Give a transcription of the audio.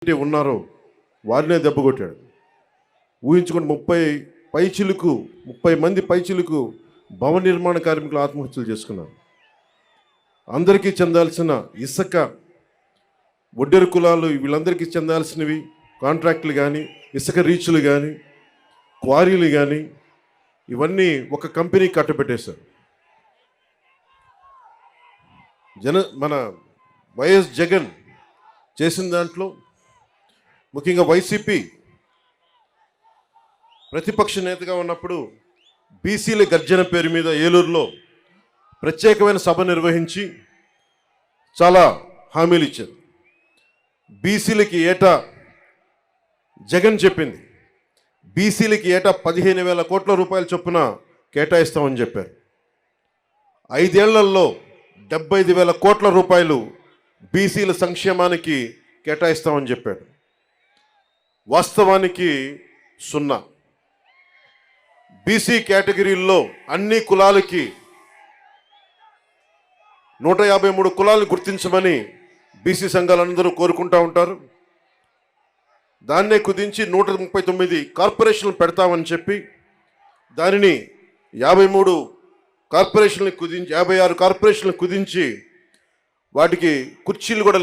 ఉన్నారో వారినే దెబ్బకొట్టాడు. ఊహించుకుని 30 మంది పైచిలుకు భవన నిర్మాణ కార్మికులు ఆత్మహత్యలు చేసుకున్నారు. అందరికీ చెందాల్సిన ఇసుక, ఒడ్డెరు కులాలు వీళ్ళందరికీ చెందాల్సినవి కాంట్రాక్టులు కానీ, ఇసుక రీచులు కానీ, క్వారీలు కానీ ఇవన్నీ ఒక కంపెనీ కట్టబెట్టేశారు. మన వైఎస్ జగన్ చేసిన దాంట్లో ముఖ్యంగా వైసీపీ ప్రతిపక్ష నేతగా ఉన్నప్పుడు బీసీల గర్జన పేరు మీద ఏలూరులో ప్రత్యేకమైన సభ నిర్వహించి చాలా హామీలు ఇచ్చారు. బీసీలకి ఏటా జగన్ చెప్పింది, బీసీలకి ఏటా 15,000 కోట్ల రూపాయల చొప్పున కేటాయిస్తామని చెప్పారు. 5 ఏళ్లలో 75,000 కోట్ల రూపాయలు బీసీల సంక్షేమానికి కేటాయిస్తామని చెప్పాడు. వాస్తవానికి 0. బీసీ కేటగిరీల్లో అన్ని కులాలకి 153 కులాలను గుర్తించమని బీసీ సంఘాలందరూ కోరుకుంటూ ఉంటారు. దాన్నే కుదించి 139 కార్పొరేషన్లు పెడతామని చెప్పి దానిని 53 కార్పొరేషన్లు కుదించి 56 కార్పొరేషన్లు కుదించి వాటికి కుర్చీలు కూడా